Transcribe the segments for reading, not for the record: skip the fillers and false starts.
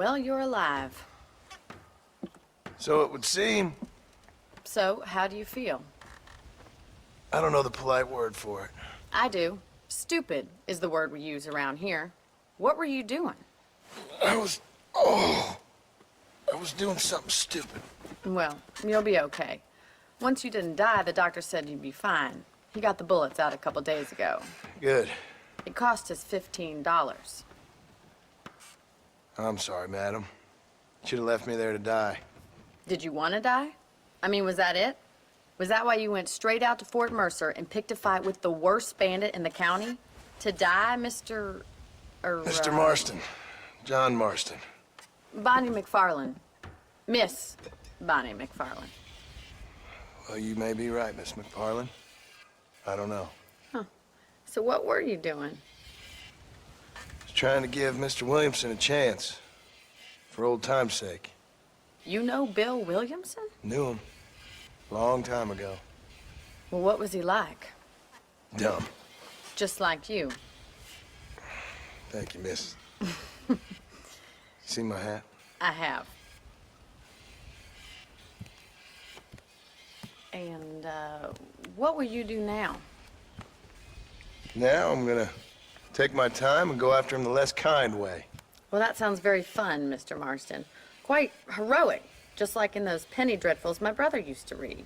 Well, you're alive. So it would seem. So, how do you feel? I don't know the polite word for it. I do. Stupid is the word we use around here. What were you doing? I was doing something stupid. Well, you'll be okay. Once you didn't die, the doctor said you'd be fine. He got the bullets out a couple days ago. Good. It cost us $15. I'm sorry, madam. Should have left me there to die. Did you want to die? I mean, was that it? Was that why you went straight out to Fort Mercer and picked a fight with the worst bandit in the county? To die, Mr. Mr. Marston. John Marston. Bonnie MacFarlane. Miss Bonnie MacFarlane. Well, you may be right, Miss MacFarlane. I don't know. Huh. So what were you doing? Just trying to give Mr. Williamson a chance. For old time's sake. You know Bill Williamson? Knew him. Long time ago. Well, what was he like? Dumb. Just like you. Thank you, miss. See my hat? I have. And, what will you do now? Now I'm gonna take my time and go after him the less kind way. Well, that sounds very fun, Mr. Marston. Quite heroic, just like in those penny dreadfuls my brother used to read.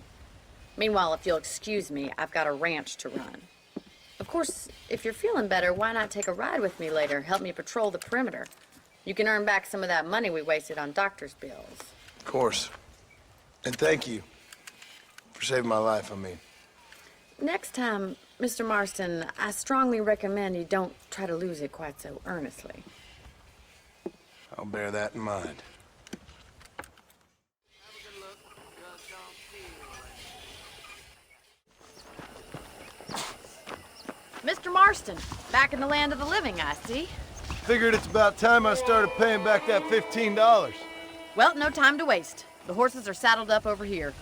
Meanwhile, if you'll excuse me, I've got a ranch to run. Of course, if you're feeling better, why not take a ride with me later? Help me patrol the perimeter. You can earn back some of that money we wasted on doctor's bills. Of course. And thank you for saving my life, I mean. Next time, Mr. Marston, I strongly recommend you don't try to lose it quite so earnestly. I'll bear that in mind. Mr. Marston, back in the land of the living, I see. Figured it's about time I started paying back that $15. Well, no time to waste. The horses are saddled up over here.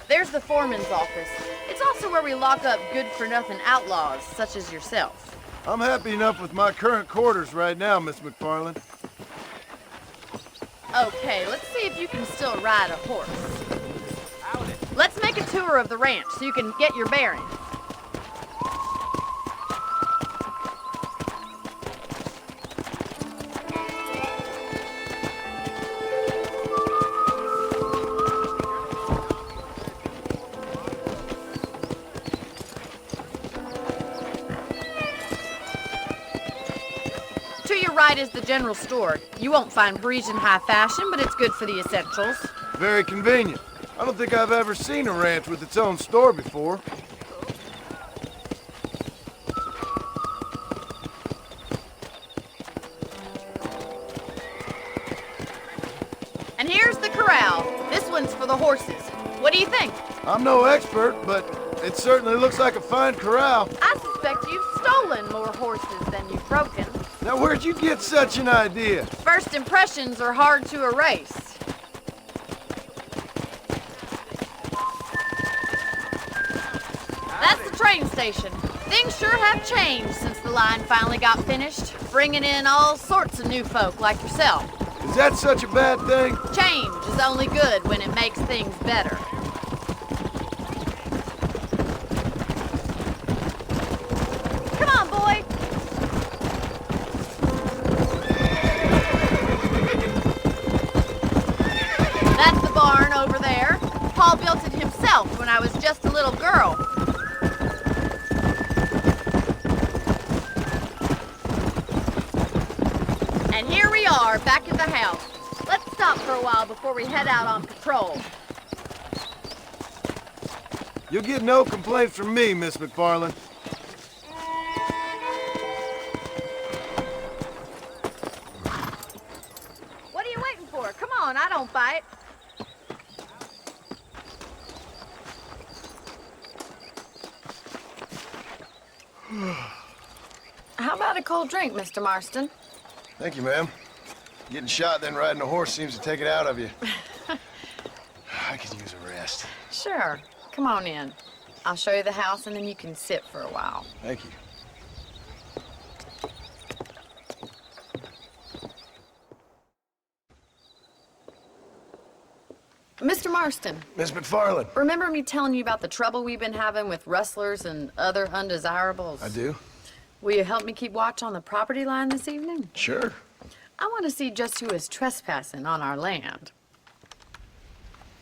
There's the foreman's office. It's also where we lock up good-for-nothing outlaws, such as yourself. I'm happy enough with my current quarters right now, Miss MacFarlane. Okay, let's see if you can still ride a horse. Let's make a tour of the ranch so you can get your bearings. To your right is the general store. You won't find Parisian high fashion, but it's good for the essentials. Very convenient. I don't think I've ever seen a ranch with its own store before. And here's the corral. This one's for the horses. What do you think? I'm no expert, but it certainly looks like a fine corral. I suspect you've stolen more horses than you've broken. Now, where'd you get such an idea? First impressions are hard to erase. That's the train station. Things sure have changed since the line finally got finished, bringing in all sorts of new folk like yourself. Is that such a bad thing? Change is only good when it makes things better. Come on, boy. That's the barn over there. Paul built it himself when I was just a little girl. And here we are, back at the house. Let's stop for a while before we head out on patrol. You'll get no complaints from me, Miss MacFarlane. What are you waiting for? Come on, I don't bite. How about a cold drink, Mr. Marston? Thank you, ma'am. Getting shot, then riding a horse seems to take it out of you. I could use a rest. Sure. Come on in. I'll show you the house and then you can sit for a while. Thank you. Mr. Marston, Miss MacFarlane. remember me telling you about the trouble we've been having with rustlers and other undesirables? I do. Will you help me keep watch on the property line this evening? Sure. I want to see just who is trespassing on our land.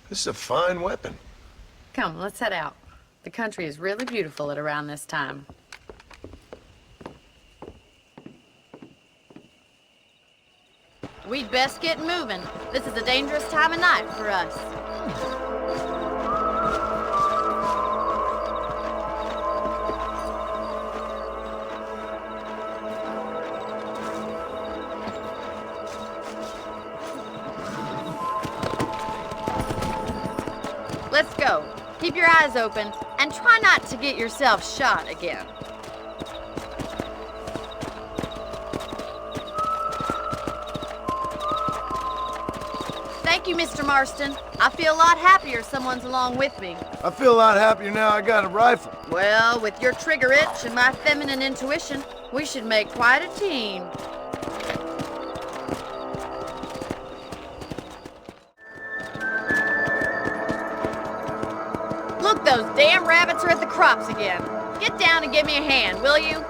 This is a fine weapon. Come, let's head out. The country is really beautiful at around this time. We'd best get moving. This is a dangerous time of night for us. Let's go. Keep your eyes open and try not to get yourself shot again. Thank you, Mr. Marston. I feel a lot happier someone's along with me. I feel a lot happier now I got a rifle. Well, with your trigger itch and my feminine intuition, we should make quite a team. Look, those damn rabbits are at the crops again. Get down and give me a hand, will you?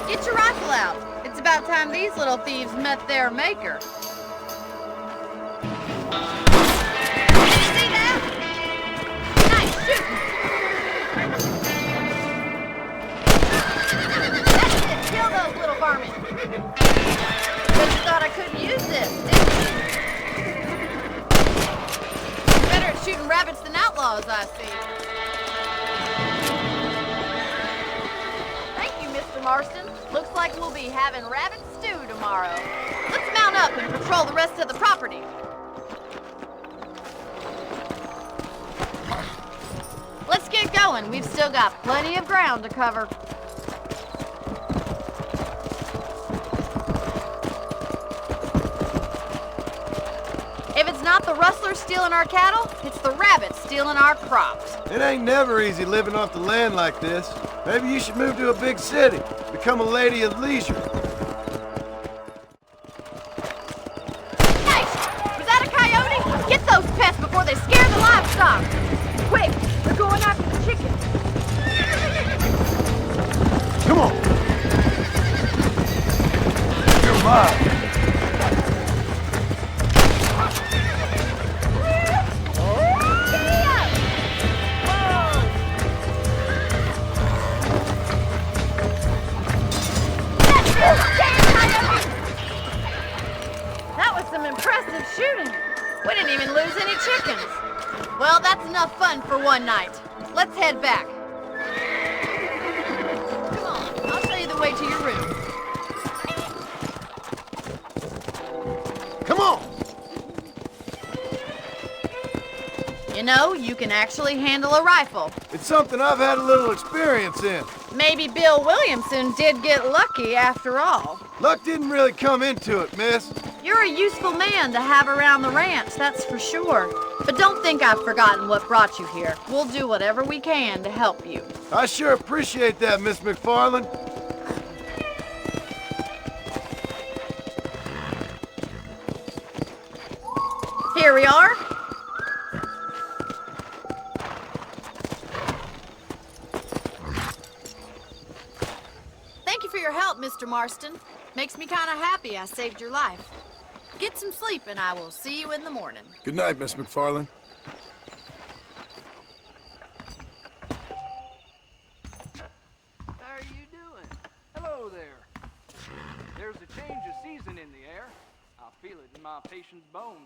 Get your rifle out. It's about time these little thieves met their maker. Did you see that? Nice shooting. That's it. Kill those little varmints. But you thought I couldn't use this, didn't you? You're better at shooting rabbits than outlaws, I see. Thank you, Mr. Marston. Looks like we'll be having rabbit stew tomorrow. Let's mount up and patrol the rest of the property. Let's get going. We've still got plenty of ground to cover. If it's not the rustlers stealing our cattle, it's the rabbits stealing our crops. It ain't never easy living off the land like this. Maybe you should move to a big city. Become a lady of leisure. Nice! Was that a coyote? Get those pests before they scare the livestock! Quick! They're going after the chickens! Come on. You're mine. That was some impressive shooting. We didn't even lose any chickens. Well, that's enough fun for one night. Let's head back. Come on, I'll show you the way to your room. Come on. You know, you can actually handle a rifle. It's something I've had a little experience in. Maybe Bill Williamson did get lucky after all. Luck didn't really come into it, miss. You're a useful man to have around the ranch, that's for sure. But don't think I've forgotten what brought you here. We'll do whatever we can to help you. I sure appreciate that, Miss MacFarlane. Here we are. Thank you for your help, Mr. Marston. Makes me kind of happy I saved your life. Get some sleep and I will see you in the morning. Good night, Miss MacFarlane. How are you doing? Hello there. There's a change of season in the air. I feel it in my patient's bones.